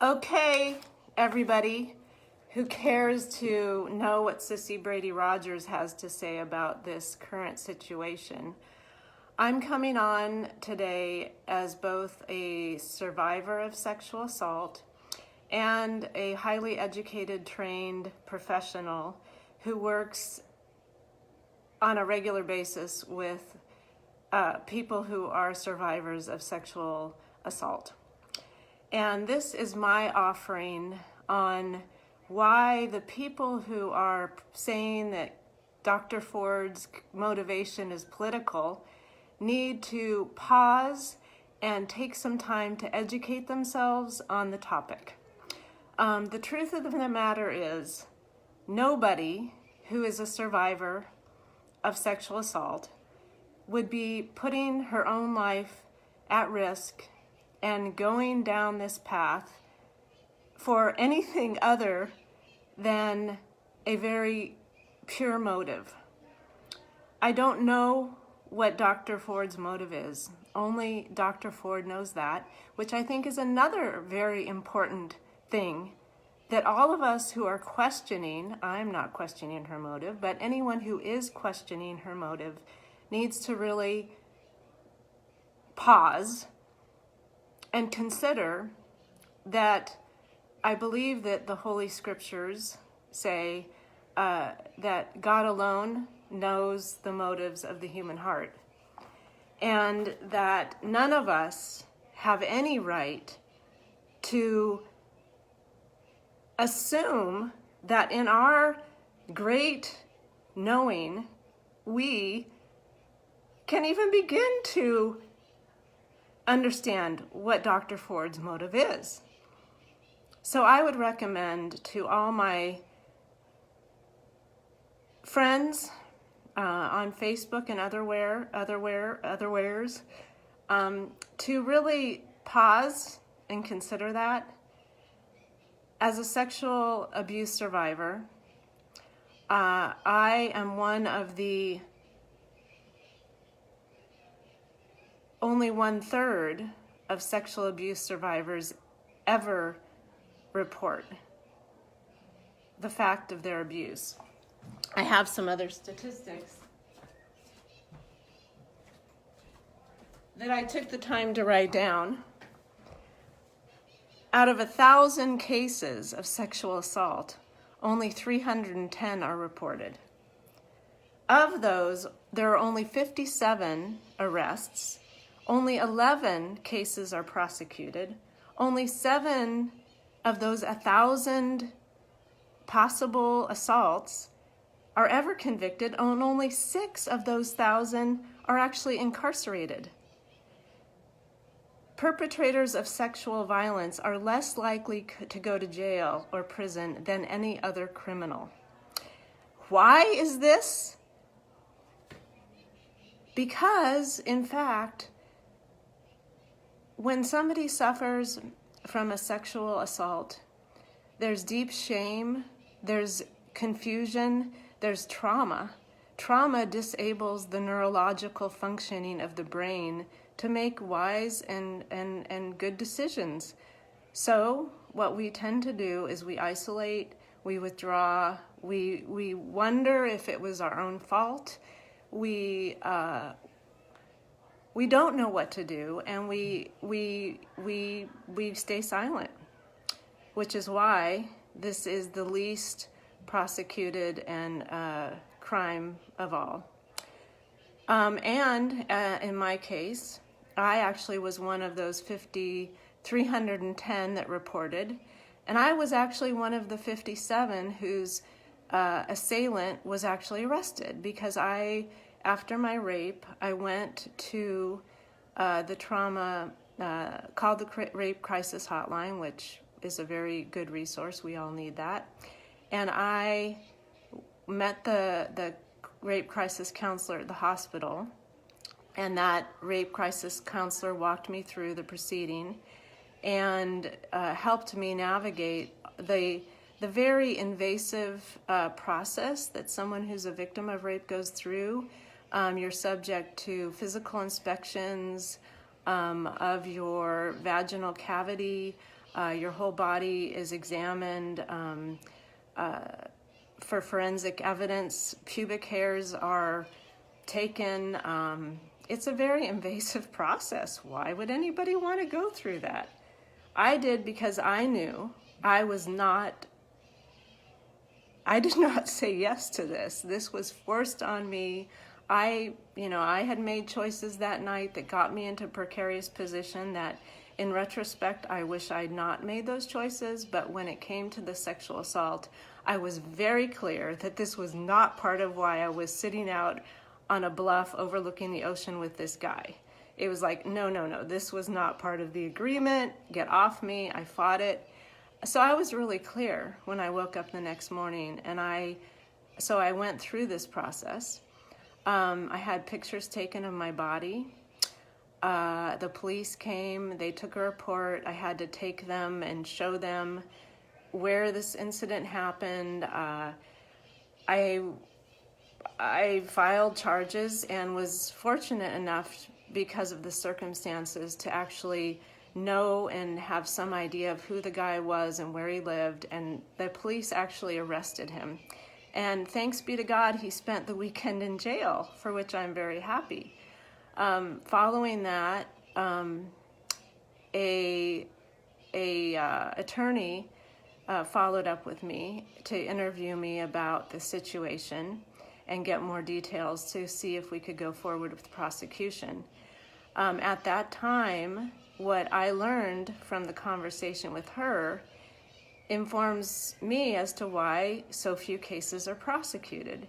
Okay, everybody who cares to know what Cissy Brady-Rogers has to say about this current situation. I'm coming on today as both a survivor of sexual assault and a highly educated, trained professional who works on a regular basis with people who are survivors of sexual assault. And this is my offering on why the people who are saying that Dr. Ford's motivation is political need to pause and take some time to educate themselves on the topic. The truth of the matter is, nobody who is a survivor of sexual assault would be putting her own life at risk and going down this path for anything other than a very pure motive. I don't know what Dr. Ford's motive is. Only Dr. Ford knows that, which I think is another very important thing that all of us who are questioning, I'm not questioning her motive, but anyone who is questioning her motive needs to really pause and consider that I believe that the Holy Scriptures say that God alone knows the motives of the human heart, and that none of us have any right to assume that in our great knowing, we can even begin to understand what Dr. Ford's motive is. So I would recommend to all my friends on Facebook and otherwheres to really pause and consider that. As a sexual abuse survivor, I am one of the only 1/3 of sexual abuse survivors ever report the fact of their abuse. I have some other statistics that I took the time to write down. Out of 1,000 cases of sexual assault, only 310 are reported. Of those, there are only 57 arrests. Only 11 cases are prosecuted. Only 7 of those 1,000 possible assaults are ever convicted, and only 6 of those 1,000 are actually incarcerated. Perpetrators of sexual violence are less likely to go to jail or prison than any other criminal. Why is this? Because, in fact, when somebody suffers from a sexual assault, there's deep shame, there's confusion, there's trauma. Trauma disables the neurological functioning of the brain to make wise and good decisions. So what we tend to do is we isolate, we withdraw, we wonder if it was our own fault. We don't know what to do, and we stay silent, which is why this is the least prosecuted and crime of all. In my case, I actually was one of those 310 that reported, and I was actually one of the 57 whose assailant was actually arrested, because after my rape, I went to the trauma, called the Rape Crisis Hotline, which is a very good resource. We all need that. And I met the rape crisis counselor at the hospital, and that rape crisis counselor walked me through the proceeding and helped me navigate the very invasive process that someone who's a victim of rape goes through. You're subject to physical inspections of your vaginal cavity, Your whole body is examined for forensic evidence. Pubic hairs are taken. It's a very invasive process. Why would anybody want to go through that? I did because I knew I did not say yes to this. This was forced on me. I had made choices that night that got me into a precarious position that in retrospect, I wish I'd not made those choices. But when it came to the sexual assault, I was very clear that this was not part of why I was sitting out on a bluff overlooking the ocean with this guy. It was like, no, this was not part of the agreement. Get off me. I fought it. So I was really clear when I woke up the next morning, and so I went through this process. I had pictures taken of my body. The police came, they took a report. I had to take them and show them where this incident happened. I filed charges and was fortunate enough, because of the circumstances, to actually know and have some idea of who the guy was and where he lived, and the police actually arrested him. And thanks be to God, he spent the weekend in jail, for which I'm very happy. Following that, a attorney followed up with me to interview me about the situation and get more details to see if we could go forward with the prosecution. At that time, what I learned from the conversation with her informs me as to why so few cases are prosecuted.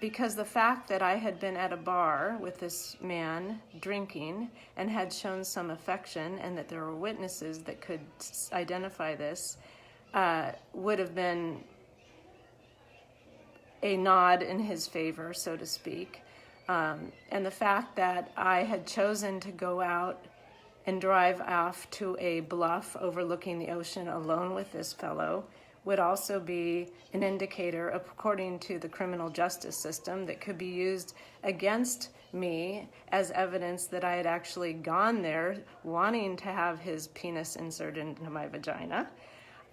Because the fact that I had been at a bar with this man drinking and had shown some affection, and that there were witnesses that could identify this, would have been a nod in his favor, so to speak. And the fact that I had chosen to go out and drive off to a bluff overlooking the ocean alone with this fellow would also be an indicator, according to the criminal justice system, that could be used against me as evidence that I had actually gone there wanting to have his penis inserted into my vagina.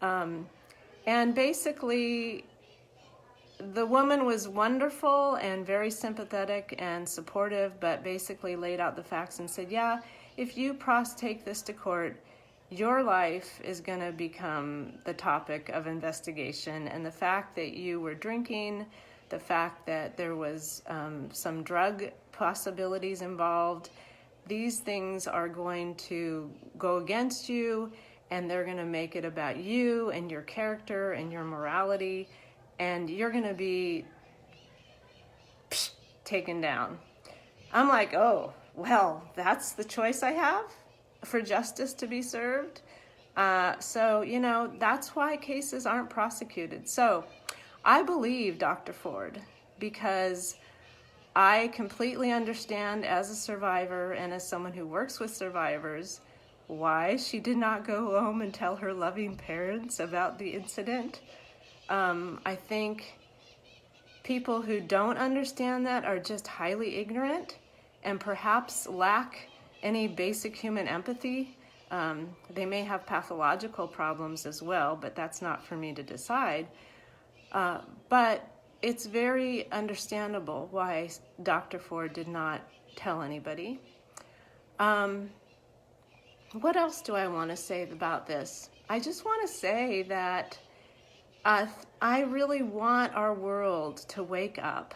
And basically, the woman was wonderful and very sympathetic and supportive, but basically laid out the facts and said, yeah, if you take this to court, your life is going to become the topic of investigation. And the fact that you were drinking, the fact that there was some drug possibilities involved, these things are going to go against you, and they're going to make it about you and your character and your morality, and you're going to be taken down. I'm like, oh, well, that's the choice I have for justice to be served. So, that's why cases aren't prosecuted. So I believe Dr. Ford, because I completely understand as a survivor and as someone who works with survivors why she did not go home and tell her loving parents about the incident. I think people who don't understand that are just highly ignorant and perhaps lack any basic human empathy. They may have pathological problems as well, but that's not for me to decide. But it's very understandable why Dr. Ford did not tell anybody. What else do I want to say about this? I just want to say that I really want our world to wake up.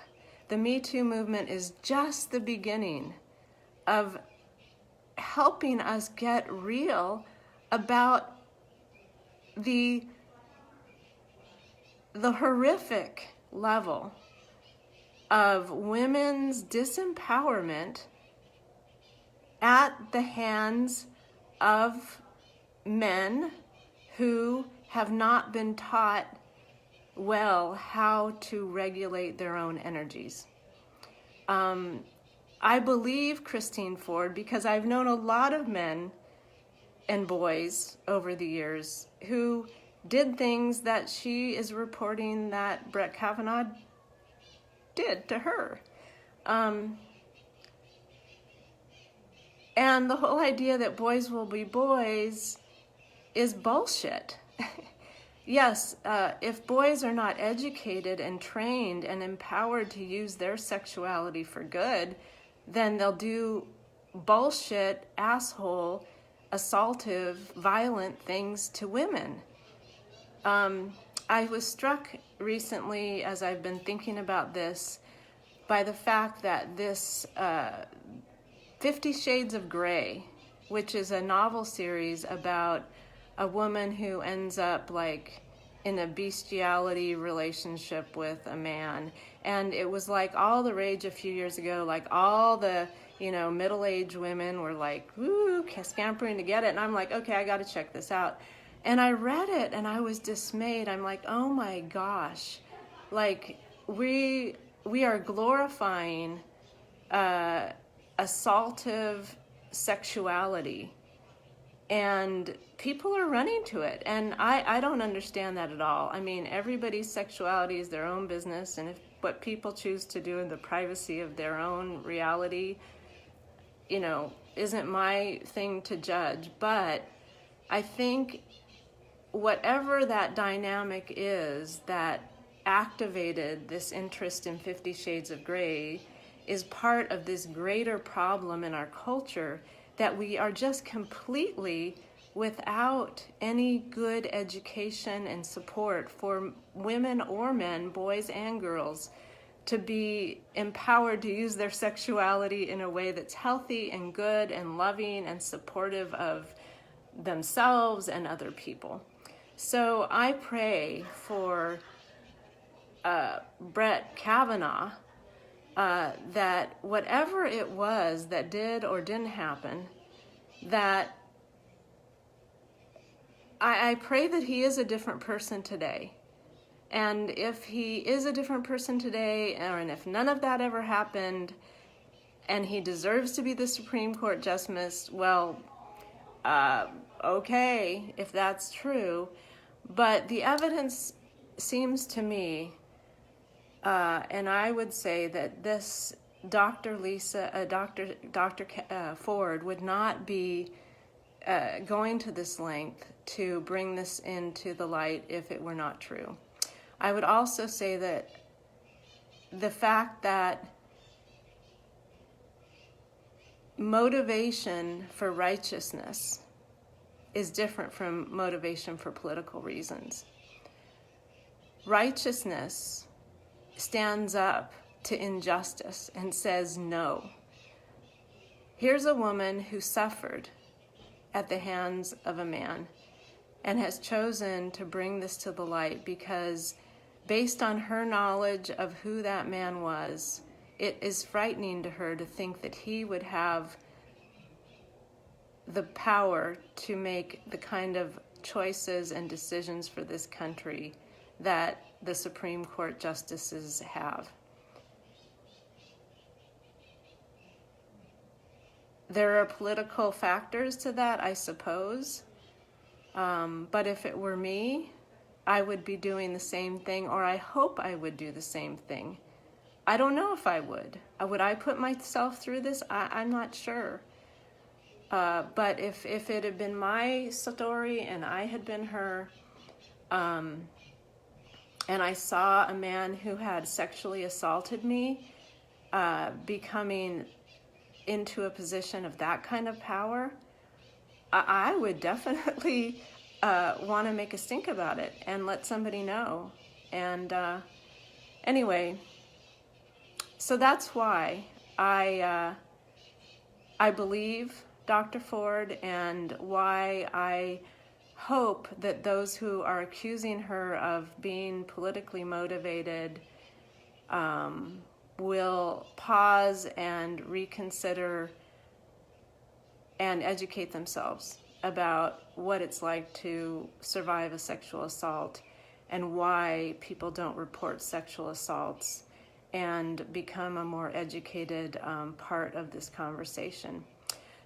The Me Too movement is just the beginning of helping us get real about the horrific level of women's disempowerment at the hands of men who have not been taught well how to regulate their own energies. I believe Christine Ford because I've known a lot of men and boys over the years who did things that she is reporting that Brett Kavanaugh did to her. And the whole idea that boys will be boys is bullshit. Yes, if boys are not educated and trained and empowered to use their sexuality for good, then they'll do bullshit, asshole, assaultive, violent things to women. I was struck recently, as I've been thinking about this, by the fact that this 50 Shades of Grey, which is a novel series about a woman who ends up like in a bestiality relationship with a man. And it was like all the rage a few years ago, like all the, middle-aged women were like, woo, scampering to get it. And I'm like, okay, I got to check this out. And I read it and I was dismayed. I'm like, oh my gosh, like we are glorifying assaultive sexuality, and people are running to it. And I don't understand that at all. I mean, everybody's sexuality is their own business, and if what people choose to do in the privacy of their own reality, isn't my thing to judge. But I think whatever that dynamic is that activated this interest in 50 Shades of Grey is part of this greater problem in our culture, that we are just completely without any good education and support for women or men, boys and girls, to be empowered to use their sexuality in a way that's healthy and good and loving and supportive of themselves and other people. So I pray for Brett Kavanaugh, that whatever it was that did or didn't happen, that I pray that he is a different person today. And if he is a different person today, and if none of that ever happened, and he deserves to be the Supreme Court justice, well, okay, if that's true. But the evidence seems to me, and I would say that this Dr. Ford would not be going to this length to bring this into the light if it were not true. I would also say that the fact that motivation for righteousness is different from motivation for political reasons. Righteousness stands up to injustice and says no. Here's a woman who suffered at the hands of a man and has chosen to bring this to the light because, based on her knowledge of who that man was, it is frightening to her to think that he would have the power to make the kind of choices and decisions for this country that the Supreme Court justices have. There are political factors to that, I suppose. But if it were me, I would be doing the same thing, or I hope I would do the same thing. I don't know if I would. Would I put myself through this? I'm not sure. But if it had been my story and I had been her, and I saw a man who had sexually assaulted me becoming into a position of that kind of power, I would definitely want to make a stink about it and let somebody know. And anyway, so that's why I believe Dr. Ford, and why I hope that those who are accusing her of being politically motivated will pause and reconsider and educate themselves about what it's like to survive a sexual assault and why people don't report sexual assaults, and become a more educated part of this conversation.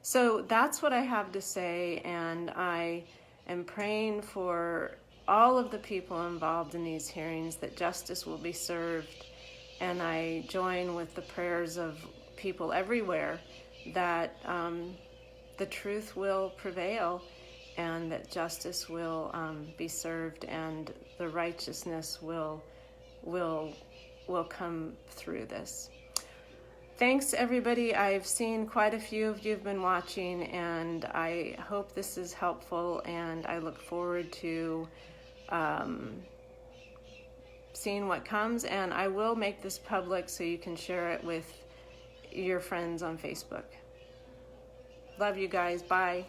So that's what I have to say, and I am praying for all of the people involved in these hearings that justice will be served, and I join with the prayers of people everywhere that the truth will prevail and that justice will be served, and the righteousness will come through this. Thanks, everybody. I've seen quite a few of you have been watching, and I hope this is helpful, and I look forward to seeing what comes, and I will make this public so you can share it with your friends on Facebook. Love you guys. Bye.